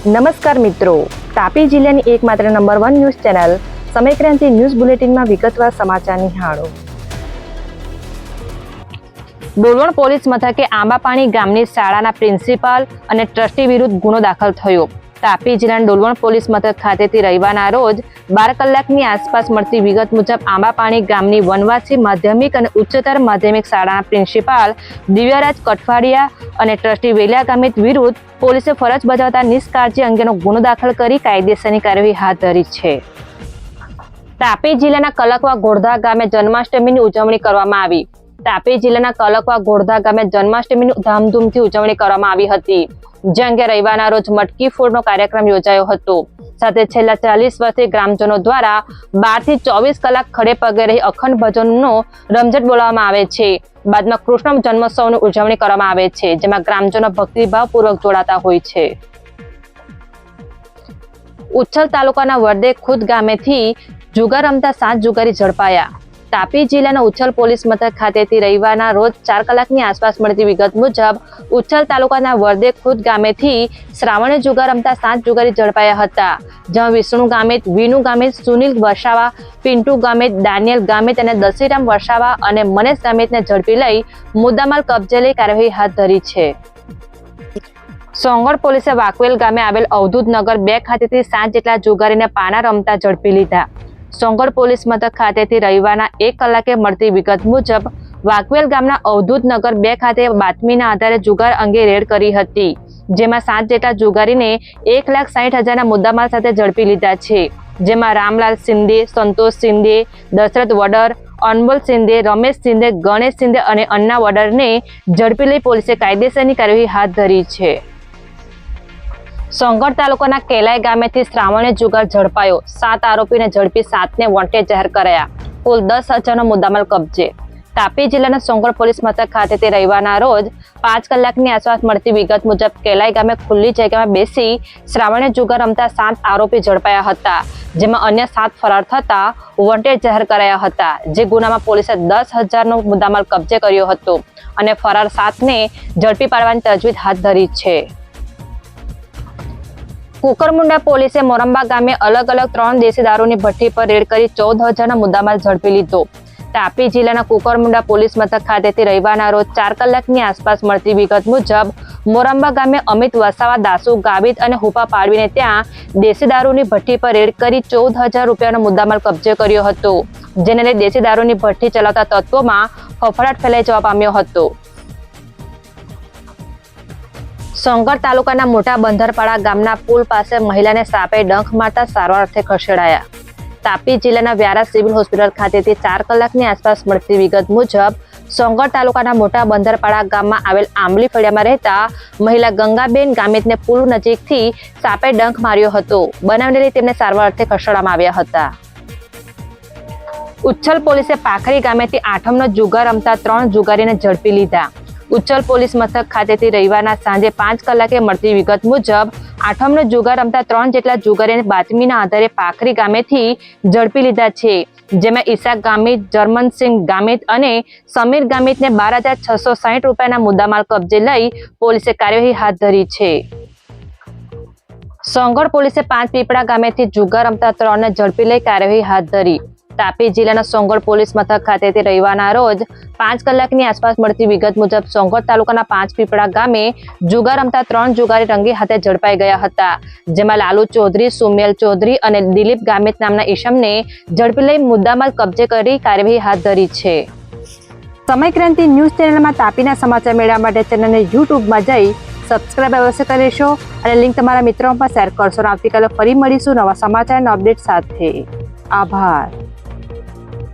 નમસ્કાર મિત્રો, તાપી જિલ્લાની એકમાત્ર number 1 news channel Samaykranti news બુલેટિનમાં વિગતવાર સમાચાર નિહાળો. ડોલવણ પોલીસ મથકે આંબાપાણી ગામની શાળાના પ્રિન્સિપાલ અને ટ્રસ્ટી વિરુદ્ધ ગુનો દાખલ થયો. તાપી જિલ્લાના ડોલવણ પોલીસ મથક ખાતેથી રવિવારના રોજ 12 કલાકની આસપાસ મળતી વિગત મુજબ આંબાપાણી ગામની વનવાસી માધ્યમિક અને ઉચ્ચતર માધ્યમિક શાળાના પ્રિન્સિપાલ દિવ્યરાજ કઠવાડિયા અને ટ્રસ્ટી વેલિયા ગામિત વિરુદ્ધ પોલીસે ફરજ બજાવતા નિષ્કાળજી અંગેનો ગુનો દાખલ કરી કાયદેસરની કાર્યવાહી હાથ ધરી છે. તાપી જિલ્લાના કલકવા ગોરધા ગામે જન્માષ્ટમીની ઉજવણી કરવામાં આવી. તાપી જિલ્લાના કલકવા ગોરધા ગામે જન્માષ્ટમીની ધામધૂમથી ઉજવણી કરવામાં આવી હતી. જે અંગે રવિવારના રોજ મટકી ફોડનો કાર્યક્રમ યોજાયો હતો. સાથે છેલ્લા 40 વર્ષથી ગ્રામજનો દ્વારા 12 થી 24 કલાક ખડે પગે રહી અખંડ ભજનનો રમઝટ બોલાવવામાં આવે છે. બાદમાં કૃષ્ણ જન્મોત્સવની ઉજવણી કરવામાં આવે છે, જેમાં ગ્રામજનો ભક્તિભાવપૂર્વક જોડાતા હોય છે. ઉચ્છલ તાલુકાના વરદે ખુદ ગામેથી જુગાર રમતા 7 જુગારી ઝડપાયા. તાપી જિલ્લાના ઉચ્છલ પોલીસ મથક ખાતેથી રવિવારના રોજ 4 કલાકની આસપાસ મળતી વિગત મુજબ ઉચ્છલ તાલુકાના વરદે ખુદ ગામેથી શ્રાવણે જુગાર રમતા 7 જુગારી ઝડપાયા હતા. જેમાં વિષ્ણુ ગામિત, વિનુ ગામિત, સુનિલ વસાવા, પિન્ટુ ગામિત, દાનિયેલ ગામિત અને દશીરામ વસાવા અને મનેશ ગામિતને ઝડપી લઈ મુદ્દામાલ કબજે લઈ કાર્યવાહી હાથ ધરી છે. સોંગઢ પોલીસે વાકવેલ ગામે આવેલ અવધૂત નગર 2 ખાતેથી 7 જેટલા જુગારીને પાના રમતા ઝડપી લીધા. સોંગઢ પોલીસ મથક ખાતેથી રવિવારના 1 કલાકે મળતી વિગત મુજબ વાકવેલ ગામના અવધૂત નગર 2 ખાતે બાતમીના આધારે જુગાર અંગે રેડ કરી હતી. જેમાં 7 જેટલા જુગારીને 1,60,000ના મુદ્દામાલ સાથે ઝડપી લીધા છે. જેમાં રામલાલ સિંધે, સંતોષ સિંધે, દશરથ વડર, અનમોલ સિંધે, રમેશ સિંધે, ગણેશ સિંધે અને અન્ના વડરને ઝડપી લઈ પોલીસે કાયદેસરની કાર્યવાહી હાથ ધરી છે. સોંગઢ તાલુકાના કેલાઈ ગામેથી શ્રાવણે જુગાર ઝડપાયો. 7 આરોપીને ઝડપી 7ને વોન્ટેડ જાહેર કરાયા. કુલ 10,000નો મુદ્દામાલ કબજે. તાપી જિલ્લાના સોંગઢ પોલીસ મથક ખાતેથી રવિવારના રોજ 5 કલાકની આસપાસ મળતી વિગત મુજબ કેલાઈ ગામે ખુલ્લી જગ્યામાં બેસી શ્રાવણે જુગાર રમતા 7 આરોપી ઝડપાયા હતા. જેમાં અન્ય 7 ફરાર થતા વોન્ટેડ જાહેર કરાયા હતા. જે ગુનામાં પોલીસે 10,000નો મુદ્દામાલ કબજે કર્યો હતો અને ફરાર 7ને ઝડપી પાડવાની તજવીજ હાથ ધરી છે. કુકરમુંડા પોલીસે મોરંબા ગામે અલગ અલગ 3 દેશી દારૂની ભઠ્ઠી પર રેડ કરી 14,000નો મુદ્દામાલ ઝડપી લીધો. તાપી જિલ્લાના કુકરમુંડા પોલીસ મથક ખાતેથી રવિવારના રોજ 4 કલાકની આસપાસ મળતી વિગત મુજબ મોરંબા ગામે અમિત વસાવા, દાસુ ગાવિત અને હુપા પાડવીને ત્યાં દેશી દારૂની ભઠ્ઠી પર રેડ કરી 14,000 રૂપિયાનો મુદ્દામાલ કબજે કર્યો હતો. જેને લઈ દેશી દારૂની ભઠ્ઠી ચલાવતા તત્વોમાં ફફડાટ ફેલાઈ જવા પામ્યો હતો. સોંગઢ તાલુકાના મોટા બંધરપાડા ગામના પુલ પાસે મહિલાને સાપે ડંખ મારતા સારવાર અર્થે ખસેડાયા. તાપી જિલ્લાના વ્યારા સિવિલ હોસ્પિટલ ખાતેથી 4 કલાકની આસપાસ મળતી વિગત મુજબ સોંગઢ તાલુકાના મોટા બંધરપાડા ગામમાં આવેલ આંબલી ફળિયામાં રહેતા મહિલા ગંગાબેન ગામિતને પુલ નજીકથી સાપે ડંખ માર્યો હતો. બનાવને લઈ તેમને સારવાર અર્થે ખસેડવામાં આવ્યા હતા. ઉચ્છલ પોલીસે પાખરી ગામેથી 8મનો જુગાર રમતા 3 જુગારીને ઝડપી લીધા. ઉચ્છલ પોલીસ મથક ખાતેથી રવિવારના સાંજે 5 કલાકે મળતી વિગત મુજબ 8મનો જુગાર રમતા 3 જેટલા જુગારીને બાતમીના આધારે પાખરી ગામેથી ઝડપી લીધા છે. જેમાં ઈશાક ગામિત, જર્મનસિંહ ગામિત અને સમીર ગામિતને 12,660 રૂપિયાના મુદ્દામાલ કબજે લઈ પોલીસે કાર્યવાહી હાથ ધરી છે. સોંગઢ પોલીસે 5 પીપળા ગામેથી જુગાર રમતા 3ને ઝડપી લઈ કાર્યવાહી હાથ ધરી. તાપી જિલ્લાના સોંગઢ પોલીસ મથક ખાતેથી રવિવારના રોજ 5 કલાકની આસપાસ મળતી વિગત મુજબ સોંગઢ તાલુકાના 5 પીપળા ગામે જુગાર રમતા 3 જુગારી રંગે હાથે ઝડપાઈ ગયા હતા. જેમાં લાલુ ચૌધરી, સુમેલ ચૌધરી અને દિલીપ ગામિત નામના ઈસમને ઝડપી લઈ મુદ્દામાલ કબજે કરી કાર્યવાહી હાથ ધરી છે. સમયક્રાંતિ ન્યૂઝ ચેનલમાં તાપીના સમાચાર મેળવવા માટે ચેનલને યુટ્યુબમાં જઈ સબસ્ક્રાઇબ અવશ્ય કરશો અને લિંક તમારા મિત્રોમાં શેર કરશો. આવતીકાલે ફરી મળીશું નવા સમાચારના અપડેટ સાથે. આભાર.